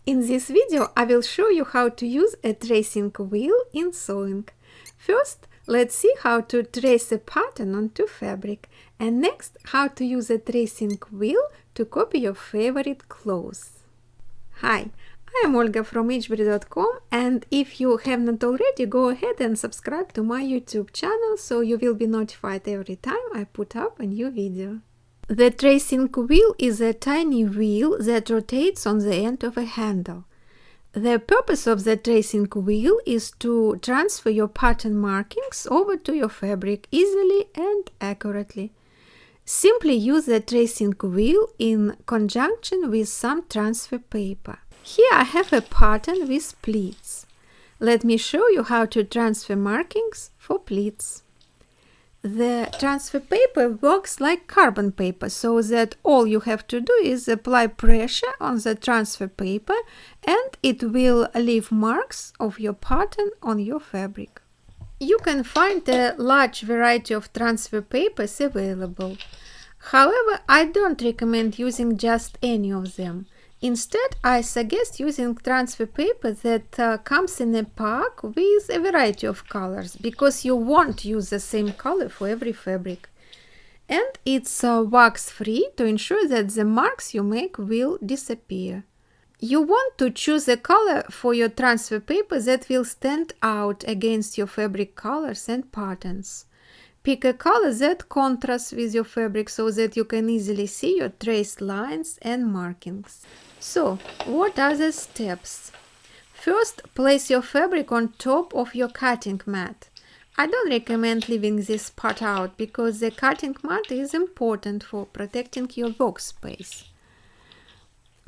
In this video, I will show you how to use a tracing wheel in sewing. First, let's see how to trace a pattern onto fabric, and next, how to use a tracing wheel to copy your favorite clothes. Hi, I am Olga from hbri.com, and if you have not already, go ahead and subscribe to my YouTube channel so you will be notified every time I put up a new video. The tracing wheel is a tiny wheel that rotates on the end of a handle. The purpose of the tracing wheel is to transfer your pattern markings over to your fabric easily and accurately. Simply use the tracing wheel in conjunction with some transfer paper. Here I have a pattern with pleats. Let me show you how to transfer markings for pleats. The transfer paper works like carbon paper, so that all you have to do is apply pressure on the transfer paper and it will leave marks of your pattern on your fabric. You can find a large variety of transfer papers available. However, I don't recommend using just any of them. Instead, I suggest using transfer paper that comes in a pack with a variety of colors, because you won't use the same color for every fabric. And it's wax-free to ensure that the marks you make will disappear. You want to choose a color for your transfer paper that will stand out against your fabric colors and patterns. Pick a color that contrasts with your fabric so that you can easily see your traced lines and markings. So, what are the steps? First, place your fabric on top of your cutting mat. I don't recommend leaving this part out because the cutting mat is important for protecting your workspace.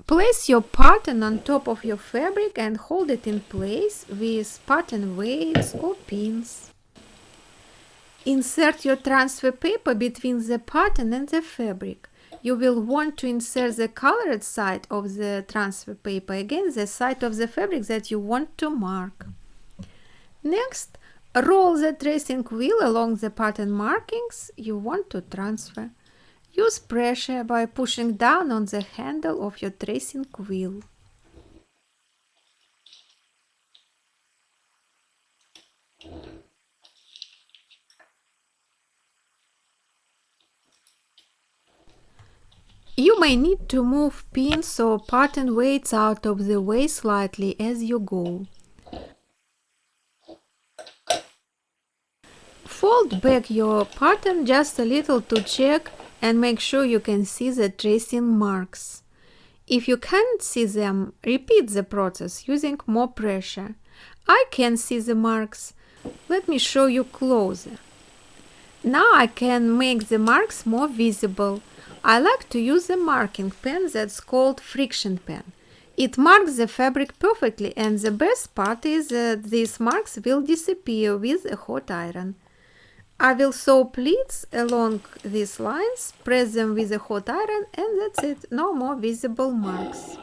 Place your pattern on top of your fabric and hold it in place with pattern weights or pins. Insert your transfer paper between the pattern and the fabric. You will want to insert the colored side of the transfer paper against the side of the fabric that you want to mark. Next, roll the tracing wheel along the pattern markings you want to transfer. Use pressure by pushing down on the handle of your tracing wheel. You may need to move pins or pattern weights out of the way slightly as you go. Fold back your pattern just a little to check and make sure you can see the tracing marks. If you can't see them, repeat the process using more pressure. I can see the marks. Let me show you closer. Now I can make the marks more visible. I like to use a marking pen that's called friction pen. It marks the fabric perfectly, and the best part is that these marks will disappear with a hot iron. I will sew pleats along these lines, press them with a hot iron, and that's it, no more visible marks.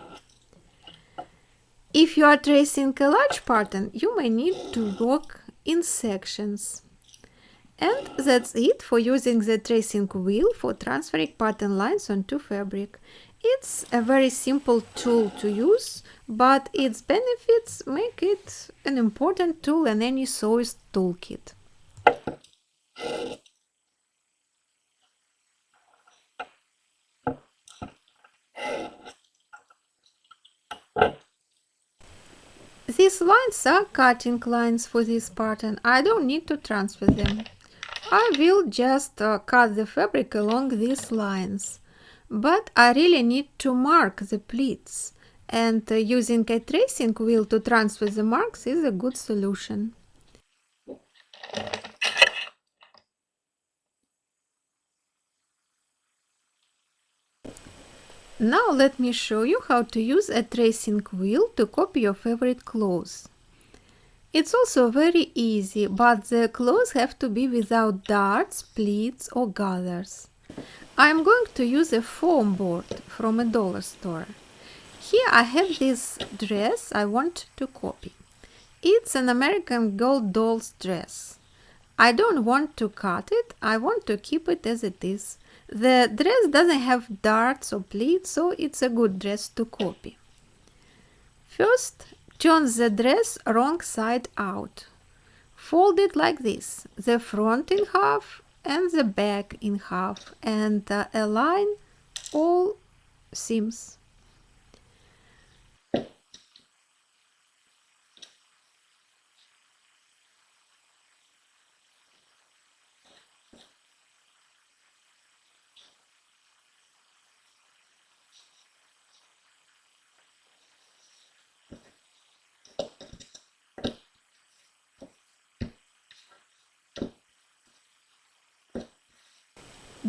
If you are tracing a large pattern, you may need to work in sections. And that's it for using the tracing wheel for transferring pattern lines onto fabric. It's a very simple tool to use, but its benefits make it an important tool in any sewist toolkit. These lines are cutting lines for this pattern. I don't need to transfer them. I will just cut the fabric along these lines, but I really need to mark the pleats, and using a tracing wheel to transfer the marks is a good solution. Now let me show you how to use a tracing wheel to copy your favorite clothes. It's also very easy, but the clothes have to be without darts, pleats or gathers. I'm going to use a foam board from a dollar store. Here I have this dress I want to copy. It's an American Girl doll's dress. I don't want to cut it, I want to keep it as it is. The dress doesn't have darts or pleats, so it's a good dress to copy. First, turn the dress wrong side out. Fold it like this, the front in half and the back in half, and align all seams.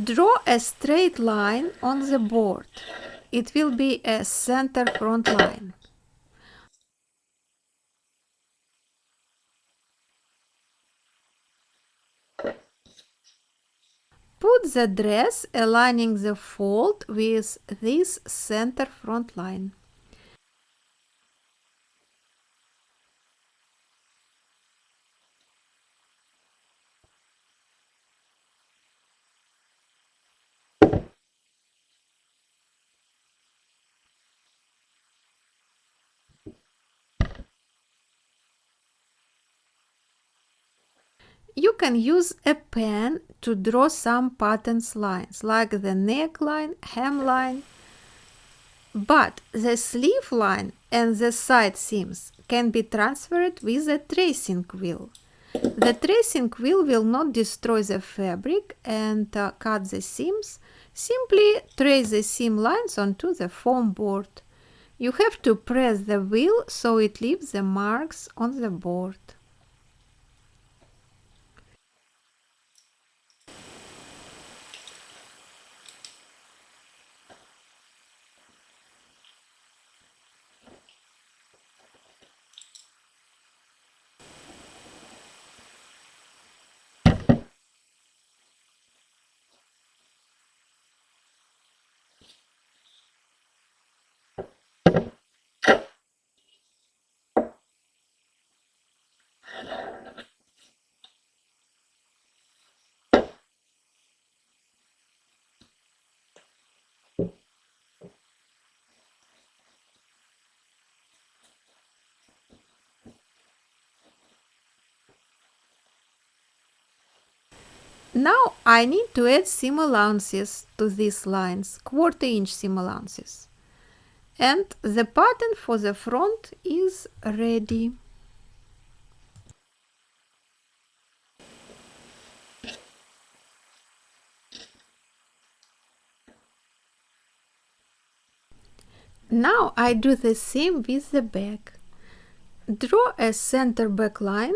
Draw a straight line on the board. It will be a center front line. Put the dress aligning the fold with this center front line. You can use a pen to draw some patterns lines, like the neckline, hemline, but the sleeve line and the side seams can be transferred with a tracing wheel. The tracing wheel will not destroy the fabric and cut the seams. Simply trace the seam lines onto the foam board. You have to press the wheel so it leaves the marks on the board. Now I need to add seam allowances to these lines, 1/4 inch seam allowances. And the pattern for the front is ready. Now I do the same with the back. Draw a center back line.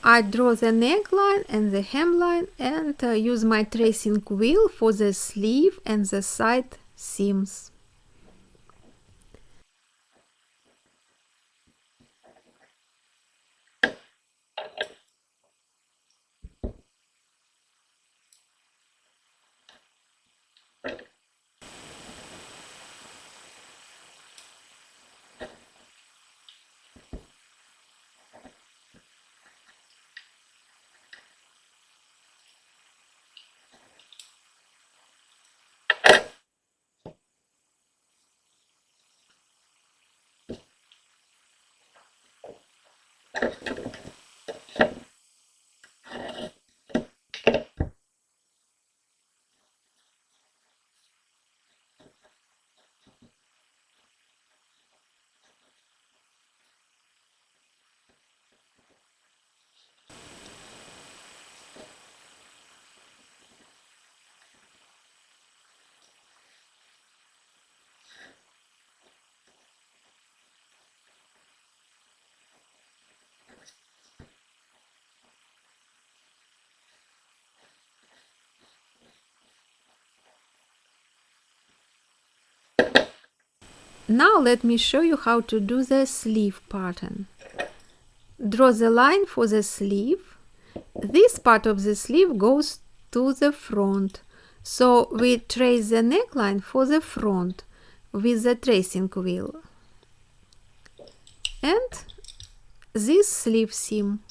I draw the neckline and the hemline and use my tracing wheel for the sleeve and the side seams. Now let me show you how to do the sleeve pattern. Draw the line for the sleeve. This part of the sleeve goes to the front, so we trace the neckline for the front with the tracing wheel and this sleeve seam.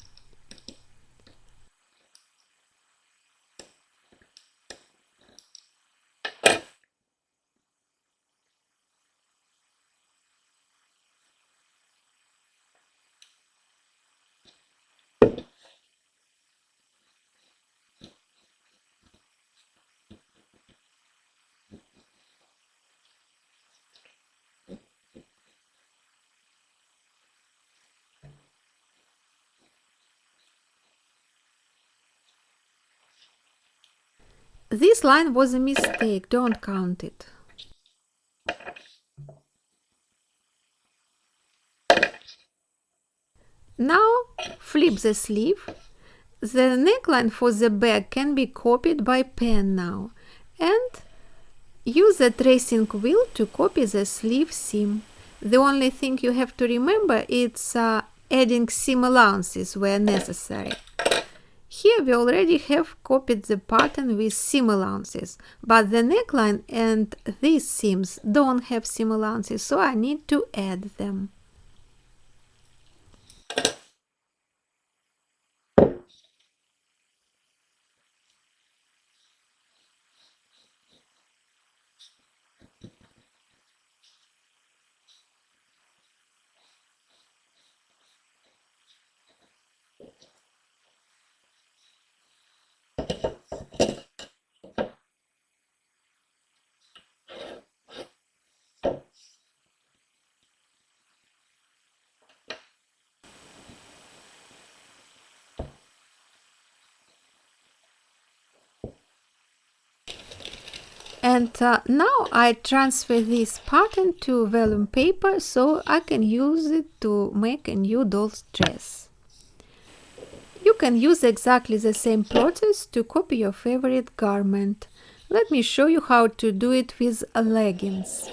This line was a mistake, don't count it. Now flip the sleeve. The neckline for the back can be copied by pen now, and use the tracing wheel to copy the sleeve seam. The only thing you have to remember is adding seam allowances where necessary. Here we already have copied the pattern with seam allowances, but the neckline and these seams don't have seam allowances, so I need to add them. And now I transfer this pattern to vellum paper so I can use it to make a new doll's dress. You can use exactly the same process to copy your favorite garment. Let me show you how to do it with leggings.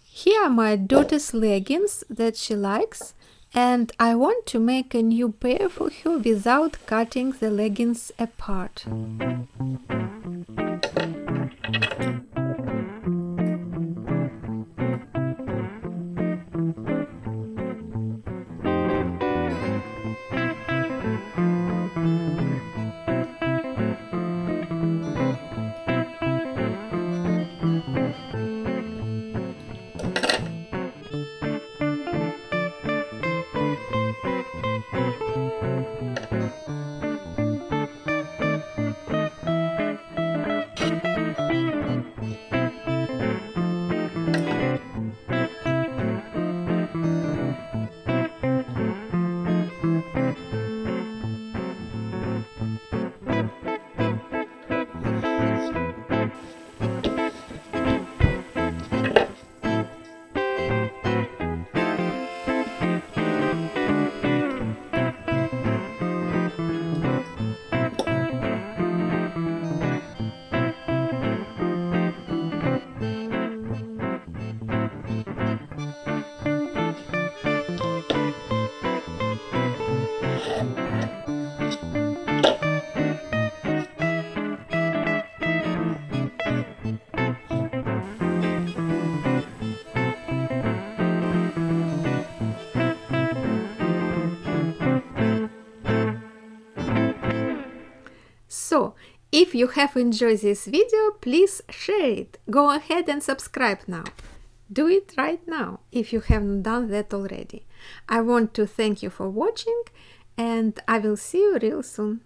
Here are my daughter's leggings that she likes, and I want to make a new pair for her without cutting the leggings apart. So, if you have enjoyed this video, please share it. Go ahead and subscribe now. Do it right now if you haven't done that already. I want to thank you for watching, and I will see you real soon.